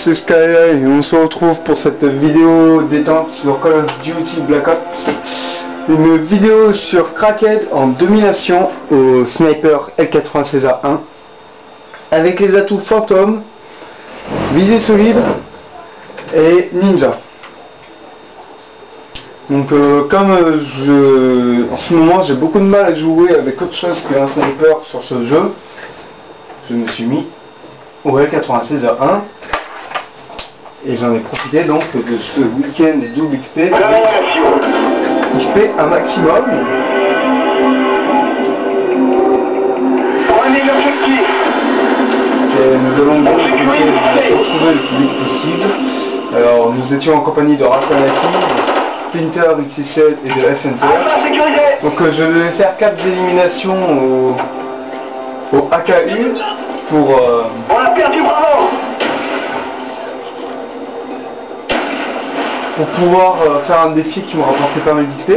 c'est Skyline et on se retrouve pour cette vidéo détente sur Call of Duty Black Ops. Une vidéo sur Crackhead en domination au sniper L96A1 avec les atouts fantôme, visée solide et ninja. Donc comme en ce moment j'ai beaucoup de mal à jouer avec autre chose qu'un sniper sur ce jeu, je me suis mis au L96A1 et j'en ai profité donc de ce week-end double XP un maximum. Et nous allons donc essayer de retrouver le plus vite possible. Alors nous étions en compagnie de Rastanaki, Splinter, XXL et de F-Enter. Donc je vais faire 4 éliminations au AKU pour on a perdu, bravo. Pour pouvoir faire un défi qui me rapportait pas mal d'XP.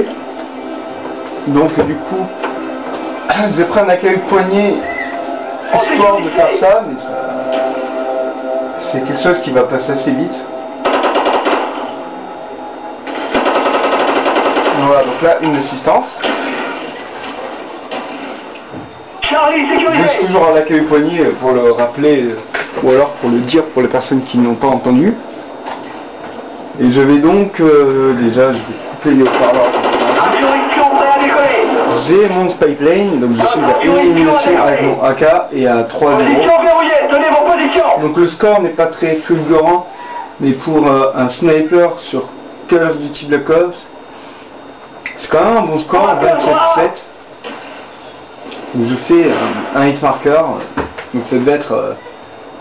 Donc du coup je vais prendre un AKU poignée histoire de faire ça, mais c'est quelque chose qui va passer assez vite. Voilà, donc là une assistance. Je suis toujours à l'accueil poignet pour le rappeler ou alors pour le dire pour les personnes qui n'ont pas entendu. Et je vais donc déjà je vais couper les haut-parleurs. J'ai mon spy plane, donc je suis à une élimination avec mon AK et à 3-0. Donc le score n'est pas très fulgurant, mais pour un sniper sur Call of Duty Black Ops, c'est quand même un bon score, 27-7. Donc je fais un hit marker, donc ça devait être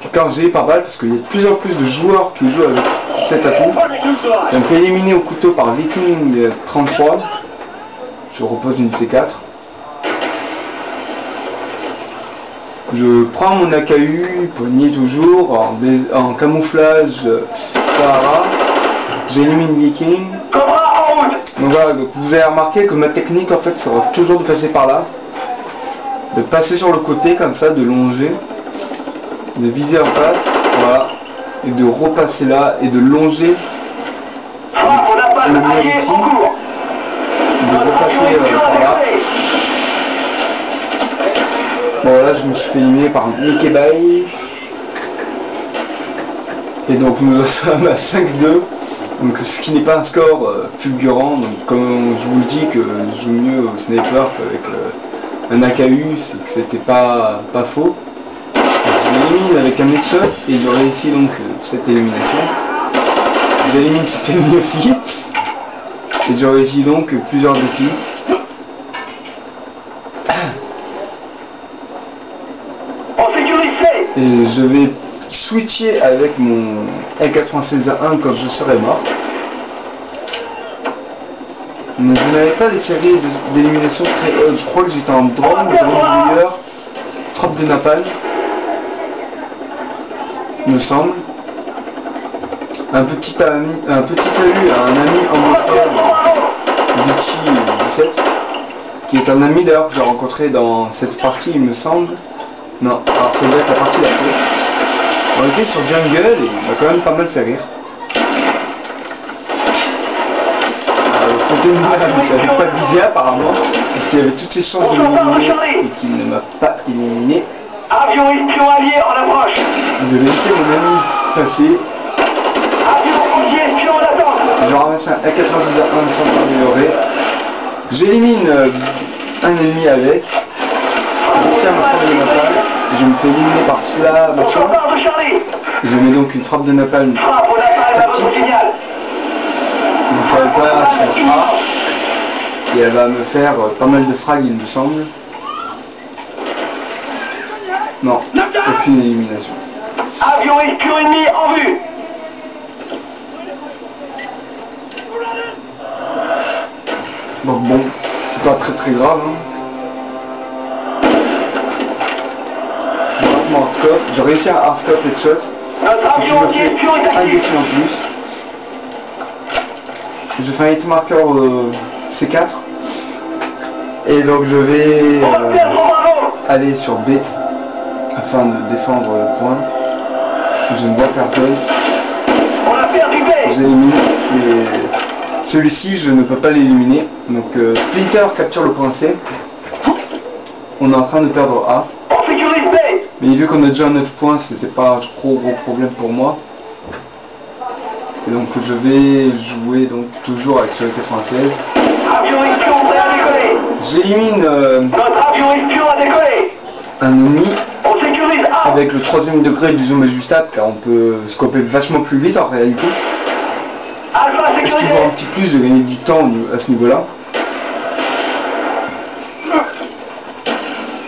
14 G par balle parce qu'il y a de plus en plus de joueurs qui jouent avec cet atout. Je me fais éliminer au couteau par Viking 33. Je repose une C4. Je prends mon AKU, poignée toujours, en camouflage Sahara. J'élimine Viking. Donc voilà, donc vous avez remarqué que ma technique en fait sera toujours de passer par là. De passer sur le côté comme ça, de longer. De viser en face, voilà. Et de repasser là et de longer. Le mur ici. De repasser par là. Bon là je me suis fait éliminer par Mickey Bay. Et donc nous sommes à 5-2. Donc ce qui n'est pas un score fulgurant. Donc comme je vous le dis que je joue mieux au sniper qu'avec un AKU, c'est que c'était pas faux. J'élimine avec un headshot et je réussis donc cette élimination. J'élimine cet ennemi aussi. Et je réussis donc plusieurs défis. Et je vais switcher avec mon L96A1 quand je serai mort. Mais je n'avais pas des séries d'élimination très hautes. Je crois que j'étais en drone brouilleur, frappe de napalm, me semble. Un petit salut à un ami Angleterre, Vichy 17, qui est un ami d'ailleurs que j'ai rencontré dans cette partie, il me semble. Non, alors ça doit être la partie d'après. On était sur Jungle et il m'a quand même pas mal fait rire. C'était une blague, je ne savais pas viser apparemment, parce qu'il y avait toutes les chances de m'éliminer et qu'il ne m'a pas éliminé. Avion espion allié en approche. Je vais laisser mon ami passer. Avion anti-espion en attente. Je ramasse un A96A1 sans améliorer. J'élimine un ennemi avec. Je tiens ma frappe de napalm. Je me fais éliminer par cela, machin. Je mets donc une frappe de napalm tactique. Donc elle va sur A et elle va me faire pas mal de frags il me semble. Non, aucune élimination. Avion espion ennemi en vue. Donc bon, c'est pas très grave. Hein. Je rate mon hardscope, j'ai réussi un hardscope headshot. Notre avion anti-espion est Un actif. défi en plus. Je fais un hit marker C4 et donc je vais aller sur B afin de défendre le point. Je ne vois personne. élimine. Celui-ci, je ne peux pas l'éliminer. Donc Splinter capture le point C. On est en train de perdre A. On sécurise B. Mais vu qu'on a déjà un autre point, c'était pas un trop gros problème pour moi. Et donc je vais jouer donc toujours avec le 96. Avion espion prêt à décoller. J'élimine Notre avion espion a décollé. un ennemi On sécurise A. avec le 3ème degré du zoom ajustable, car on peut scoper vachement plus vite en réalité. Alpha C'est sécurisé. toujours un petit plus de gagner du temps à ce niveau-là.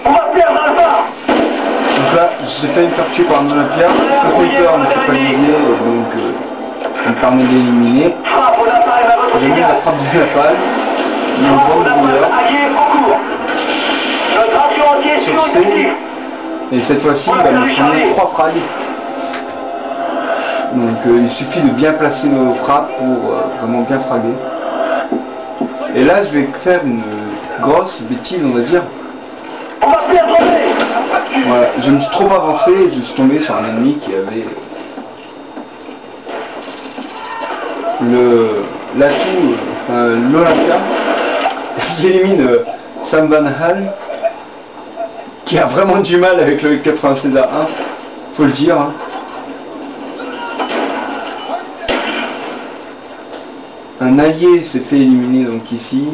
On va perdre Alpha. Donc là, j'ai failli me faire tuer par un Olympia. Ce sniper ne s'est pas visé, donc ça me permet d'éliminer. Frappe aux appareils à votre J'ai mis la signal. frappe du napalm. Il y a une Frappe aux bombe de appareils douleur. alliés en cours. Notre avion anti-espion Sur est C. actif. Et cette fois-ci, il va me prendre 3 frags. Donc il suffit de bien placer nos frappes pour vraiment bien fraguer. Et là, je vais faire une grosse bêtise, on va dire. On va perdre B. Voilà, je me suis trop avancé et je suis tombé sur un ennemi qui avait l'atout, l'Olympia. J'élimine Sam Van Hal, qui a vraiment du mal avec le 96 à 1, faut le dire. Hein. Un allié s'est fait éliminer donc ici.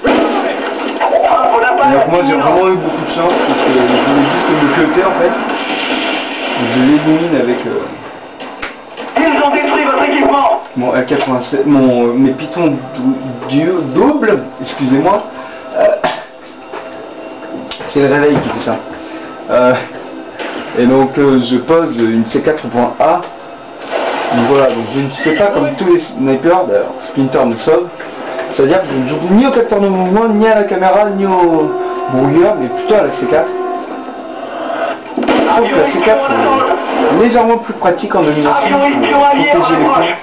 Frappe aux Et appareils donc moi j'ai imminents. vraiment eu beaucoup de chance parce que je voulais juste me cloter en fait. Donc je l'élimine avec Ils ont détruit votre équipement. mon A87, mes pitons double, excusez-moi. C'est le réveil qui fait ça. Et donc je pose une C4 au point A. Donc voilà, donc je ne fais pas comme tous les snipers, d'ailleurs Splinter me sauve. C'est-à-dire que je ne joue ni au capteur de mouvement, ni à la caméra, ni au brouilleur, mais plutôt à la C4. Je trouve que la C4 est légèrement plus pratique en domination pour protéger les ponts,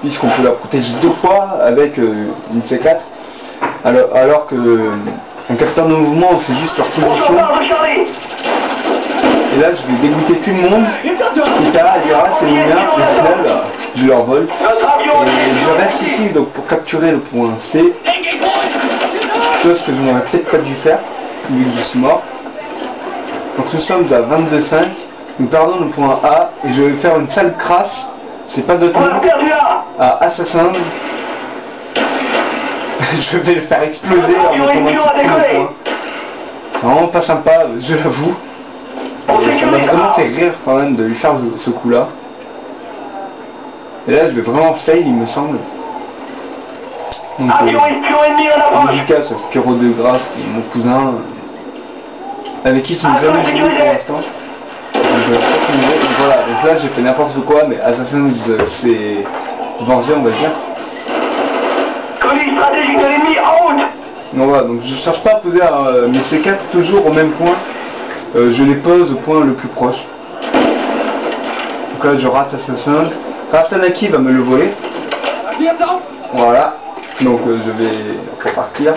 puisqu'on peut la protéger 2 fois avec une C4, alors que un capteur de mouvement on fait juste leur On position. s'empare de Charlie. Et là je vais dégoûter tout le monde, quitte à dire ah c'est le mien, et final je leur vole. Notre avion Et je anti-espion reste ici donc pour capturer le point C, chose que je n'aurais peut-être pas dû faire, vu que je suis mort. Donc nous sommes à 22,5, nous perdons le point A, et je vais faire une sale crash, c'est pas d'autre On a nom, perdu A. à Assassin. Je vais le faire exploser en Avion me tombant espion tout a le décollé. point. C'est vraiment pas sympa, je l'avoue. On Et ça m'a sécurise vraiment A. fait rire quand même de lui faire ce coup-là. Et là, je vais vraiment fail, il me semble. Donc, Avion espion ennemi en approche. dédicace à Spiro de Grasse, qui est mon cousin, avec qui je n'ai jamais joué pour l'instant. Donc, voilà, donc là j'ai fait n'importe quoi, mais Assassin's s'est vengé, on va dire. Colis stratégique de l'ennemi en route. Donc voilà, donc je cherche pas à poser mes C4 toujours au même point. Je les pose au point le plus proche. Donc là je rate Assassin. Rastanaki va me le voler. Voilà. Donc je vais repartir.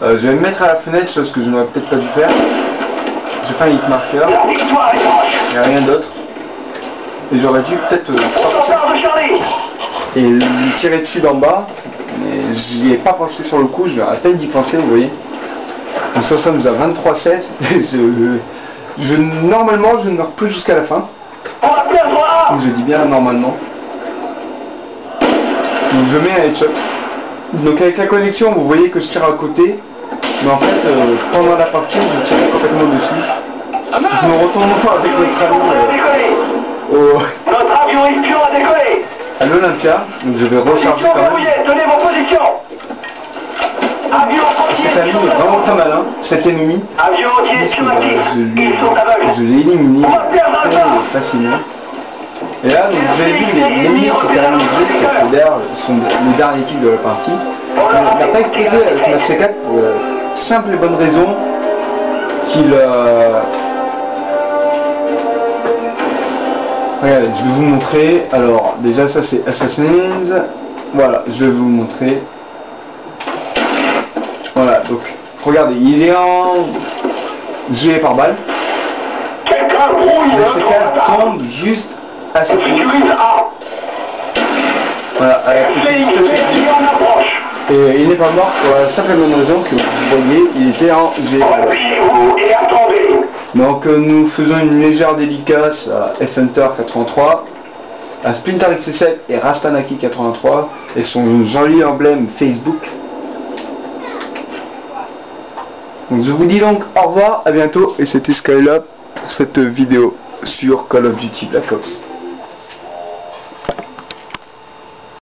Je vais me mettre à la fenêtre, chose que je n'aurais peut-être pas dû faire. J'ai fait un hit marker. La victoire est proche. Il n'y a rien d'autre. Et j'aurais dû peut-être On sortir s'empare de Charlie. et lui tirer dessus d'en bas. Mais j'y ai pas pensé sur le coup, je vais à peine d'y penser, vous voyez. Donc nous sommes à 23,7. Normalement je ne meurs plus jusqu'à la fin. On va perdre A. Donc je dis bien normalement. Donc je mets un headshot. Donc avec la connexion vous voyez que je tire à côté. Mais en fait pendant la partie je tire complètement dessus. Je me retourne avec notre ami a décollé. Notre avion espion a décollé. à l'Olympia. Donc je vais recharger Position quand même. verrouillée, tenez vos positions. Avion Cet ami anti-espion est vraiment d'attente. pas malin, cet ennemi. Avion anti-espion actif. Ils sont Je aveugles. l'ai éliminé On va perdre un très pas. facilement. Et là, donc, vous avez vu l'ennemi qui est quand même le fédère, le dernier équipe de la partie. Il n'a pas explosé avec ma C4 pour la simple et bonne raison qu'il regardez, je vais vous montrer. Alors, déjà ça c'est Assassin's. Voilà, je vais vous montrer. Voilà, donc, regardez, il est en gelé par balle. Quelqu'un brouille Le notre C4 radar. tombe juste à On cette ligne. sécurise A. Voilà, à la petite Il en approche. et il n'est pas mort pour la simple et bonne raison que vous voyez, il était en GR. Appuyez-vous et attendez. Donc nous faisons une légère dédicace à F-Hunter 83, à Splinter XC7 et Rastanaki 83 et son joli emblème Facebook. Donc je vous dis donc au revoir, à bientôt, et c'était Skylab pour cette vidéo sur Call of Duty Black Ops.